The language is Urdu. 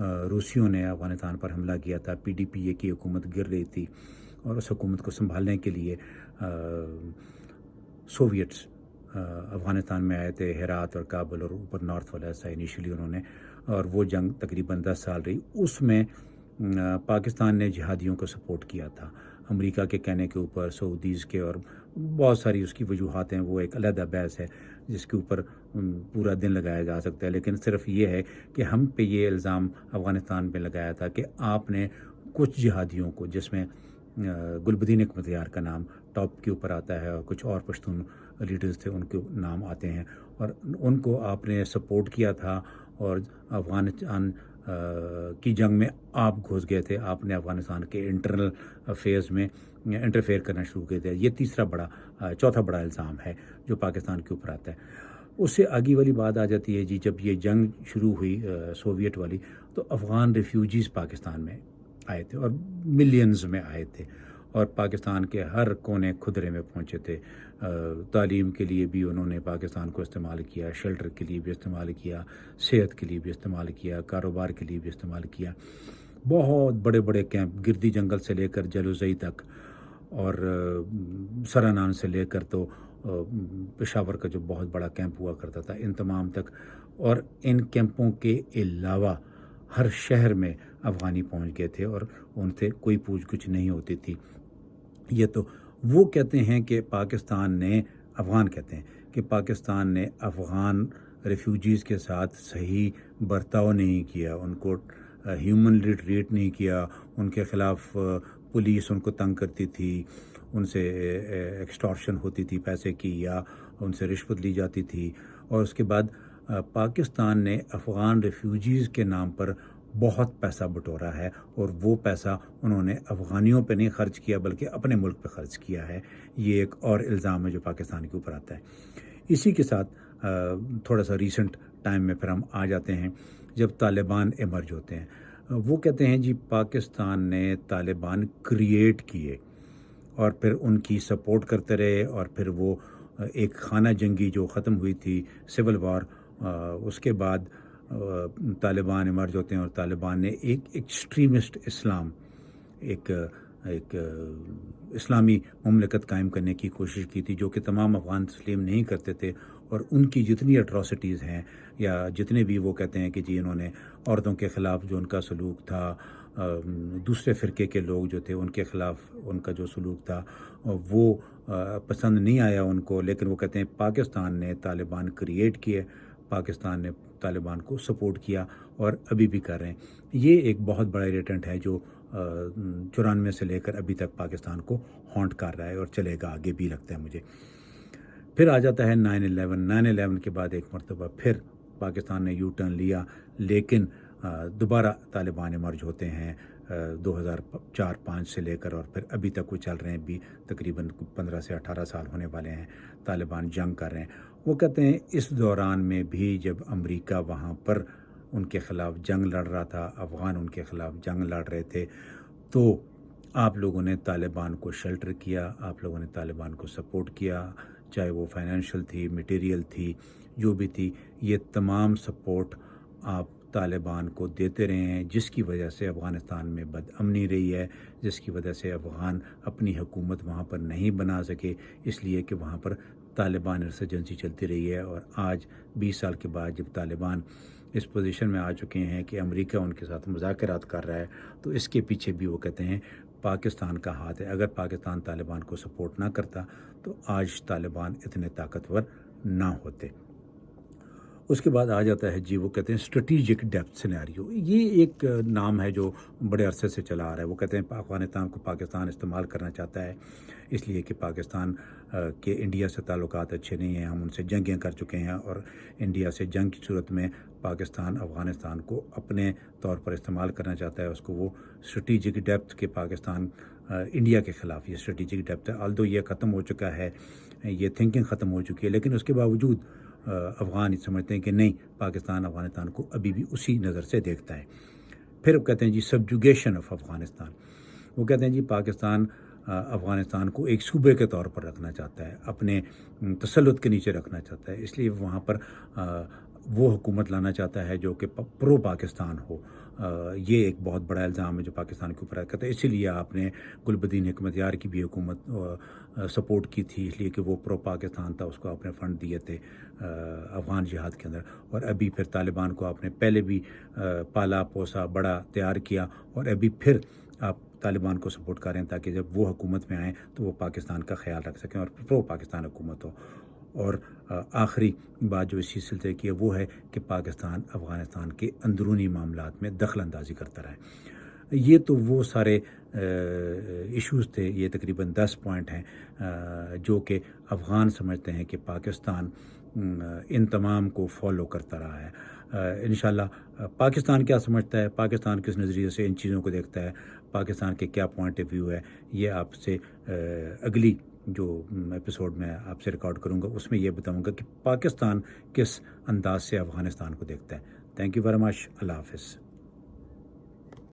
روسیوں نے افغانستان پر حملہ کیا تھا، PDPA کی حکومت گر رہی تھی، اور اس حکومت کو سنبھالنے کے لیے سوویٹس افغانستان میں آئے تھے، ہرات اور کابل اور اوپر نارتھ والا حصہ انیشلی انہوں نے، اور وہ جنگ تقریباً 10 سال رہی۔ اس میں پاکستان نے جہادیوں کو سپورٹ کیا تھا، امریکہ کے کہنے کے اوپر، سعودیز کے، اور بہت ساری اس کی وجوہات ہیں، وہ ایک علیحدہ بحث ہے جس کے اوپر پورا دن لگایا جا سکتا ہے۔ لیکن صرف یہ ہے کہ ہم پہ یہ الزام افغانستان پہ لگایا تھا کہ آپ نے کچھ جہادیوں کو، جس میں گلبدین حکمتیار کا نام ٹاپ کے اوپر آتا ہے، اور کچھ اور پشتون لیڈرز تھے ان کے نام آتے ہیں، اور ان کو آپ نے سپورٹ کیا تھا، اور افغانستان کی جنگ میں آپ گھس گئے تھے، آپ نے افغانستان کے انٹرنل افیئرز میں انٹرفیئر کرنا شروع کیا تھا۔ یہ چوتھا بڑا الزام ہے جو پاکستان کے اوپر آتا ہے۔ اس سے آگے والی بات آ جاتی ہے جی، جب یہ جنگ شروع ہوئی سوویٹ والی، تو افغان ریفیوجیز پاکستان میں آئے تھے، اور ملینز میں آئے تھے، اور پاکستان کے ہر کونے خدرے میں پہنچے تھے۔ تعلیم کے لیے بھی انہوں نے پاکستان کو استعمال کیا، شیلٹر کے لیے بھی استعمال کیا، صحت کے لیے بھی استعمال کیا، کاروبار کے لیے بھی استعمال کیا۔ بہت بڑے بڑے کیمپ، گردی جنگل سے لے کر جلوزئی تک، اور سرانان سے لے کر تو پشاور کا جو بہت بڑا کیمپ ہوا کرتا تھا، ان تمام تک، اور ان کیمپوں کے علاوہ ہر شہر میں افغانی پہنچ گئے تھے، اور ان سے کوئی پوچھ گچھ نہیں ہوتی تھی۔ یہ تو وہ کہتے ہیں کہ افغان کہتے ہیں کہ پاکستان نے افغان ریفیوجیز کے ساتھ صحیح برتاؤ نہیں کیا، ان کو ہیومنلی ٹریٹ نہیں کیا، ان کے خلاف پولیس ان کو تنگ کرتی تھی، ان سے ایکسٹارشن ہوتی تھی پیسے کی، یا ان سے رشوت لی جاتی تھی۔ اور اس کے بعد پاکستان نے افغان ریفیوجیز کے نام پر بہت پیسہ بٹورا ہے، اور وہ پیسہ انہوں نے افغانیوں پہ نہیں خرچ کیا بلکہ اپنے ملک پہ خرچ کیا ہے۔ یہ ایک اور الزام ہے جو پاکستان کے اوپر آتا ہے۔ اسی کے ساتھ تھوڑا سا ریسنٹ ٹائم میں پھر ہم آ جاتے ہیں جب طالبان ایمرج ہوتے ہیں۔ وہ کہتے ہیں جی پاکستان نے طالبان کریٹ کیے، اور پھر ان کی سپورٹ کرتے رہے، اور پھر وہ ایک خانہ جنگی جو ختم ہوئی تھی، سول وار، اس کے بعد طالبان ایمرج ہوتے ہیں، اور طالبان نے ایک ایکسٹریمسٹ اسلام، ایک اسلامی مملکت قائم کرنے کی کوشش کی تھی، جو کہ تمام افغان تسلیم نہیں کرتے تھے، اور ان کی جتنی اٹراسٹیز ہیں، یا جتنے بھی وہ کہتے ہیں کہ جی انہوں نے عورتوں کے خلاف جو ان کا سلوک تھا، دوسرے فرقے کے لوگ جو تھے ان کے خلاف ان کا جو سلوک تھا وہ پسند نہیں آیا ان کو، لیکن وہ کہتے ہیں پاکستان نے طالبان کریٹ کیے، پاکستان نے طالبان کو سپورٹ کیا، اور ابھی بھی کر رہے ہیں۔ یہ ایک بہت بڑا ایریٹنٹ ہے جو 94 سے لے کر ابھی تک پاکستان کو ہانٹ کر رہا ہے، اور چلے گا آگے بھی، لگتا ہے مجھے۔ پھر آ جاتا ہے 9/11 کے بعد ایک مرتبہ پھر پاکستان نے یو ٹرن لیا، لیکن دوبارہ طالبان ایمرج ہوتے ہیں 2004-05 سے لے کر، اور پھر ابھی تک وہ چل رہے ہیں، بھی تقریباً 15 سے 18 سال ہونے والے ہیں طالبان جنگ کر رہے ہیں۔ وہ کہتے ہیں اس دوران میں بھی جب امریکہ وہاں پر ان کے خلاف جنگ لڑ رہا تھا، افغان ان کے خلاف جنگ لڑ رہے تھے، تو آپ لوگوں نے طالبان کو شیلٹر کیا، آپ لوگوں نے طالبان کو سپورٹ کیا، چاہے وہ فائنینشیل تھی، میٹیریل تھی، جو بھی تھی، یہ تمام سپورٹ آپ طالبان کو دیتے رہے ہیں، جس کی وجہ سے افغانستان میں بد امنی رہی ہے، جس کی وجہ سے افغان اپنی حکومت وہاں پر نہیں بنا سکے، اس لیے کہ وہاں پر طالبان انسرجنسی چلتی رہی ہے۔ اور آج 20 سال کے بعد جب طالبان اس پوزیشن میں آ چکے ہیں کہ امریکہ ان کے ساتھ مذاکرات کر رہا ہے، تو اس کے پیچھے بھی وہ کہتے ہیں پاکستان کا ہاتھ ہے۔ اگر پاکستان طالبان کو سپورٹ نہ کرتا تو آج طالبان اتنے طاقتور نہ ہوتے۔ اس کے بعد آ جاتا ہے جی، وہ کہتے ہیں اسٹریٹجک ڈیپتھ سینیریو۔ یہ ایک نام ہے جو بڑے عرصے سے چلا آ رہا ہے۔ وہ کہتے ہیں افغانستان کو پاکستان استعمال کرنا چاہتا ہے، اس لیے کہ پاکستان کے انڈیا سے تعلقات اچھے نہیں ہیں، ہم ان سے جنگیں کر چکے ہیں، اور انڈیا سے جنگ کی صورت میں پاکستان افغانستان کو اپنے طور پر استعمال کرنا چاہتا ہے۔ اس کو وہ اسٹریٹجک ڈیپتھ کہ پاکستان انڈیا کے خلاف، یہ اسٹریٹجک ڈیپتھ ہے، آلدو یہ ختم ہو چکا ہے، یہ تھنکنگ ختم ہو چکی ہے، لیکن اس کے باوجود افغان سمجھتے ہیں کہ نہیں، پاکستان افغانستان کو ابھی بھی اسی نظر سے دیکھتا ہے۔ پھر وہ کہتے ہیں جی سبجوگیشن آف افغانستان۔ وہ کہتے ہیں جی پاکستان افغانستان کو ایک صوبے کے طور پر رکھنا چاہتا ہے، اپنے تسلط کے نیچے رکھنا چاہتا ہے، اس لیے وہاں پر وہ حکومت لانا چاہتا ہے جو کہ پرو پاکستان ہو، یہ ایک بہت بڑا الزام ہے جو پاکستان کے اوپر کرتا ہے. اسی لیے آپ نے گلبدین حکمت یار کی بھی حکومت سپورٹ کی تھی، اس لیے کہ وہ پرو پاکستان تھا، اس کو آپ نے فنڈ دیے تھے افغان جہاد کے اندر. اور ابھی پھر طالبان کو آپ نے پہلے بھی پالا پوسا بڑا تیار کیا، اور ابھی پھر آپ طالبان کو سپورٹ کر رہے ہیں تاکہ جب وہ حکومت میں آئیں تو وہ پاکستان کا خیال رکھ سکیں اور پرو پاکستان حکومت ہو. اور آخری بات جو اسی سلسلے کی ہے وہ ہے کہ پاکستان افغانستان کے اندرونی معاملات میں دخل اندازی کرتا رہے. یہ تو وہ سارے ایشوز تھے، یہ تقریباً 10 پوائنٹ ہیں جو کہ افغان سمجھتے ہیں کہ پاکستان ان تمام کو فالو کرتا رہا ہے. انشاءاللہ پاکستان کیا سمجھتا ہے، پاکستان کس نظریے سے ان چیزوں کو دیکھتا ہے، پاکستان کے کیا پوائنٹ آف ویو ہے، یہ آپ سے اگلی جو ایپیسوڈ میں آپ سے ریکارڈ کروں گا اس میں یہ بتاؤں گا کہ پاکستان کس انداز سے افغانستان کو دیکھتا ہے. Thank you very much. اللہ حافظ.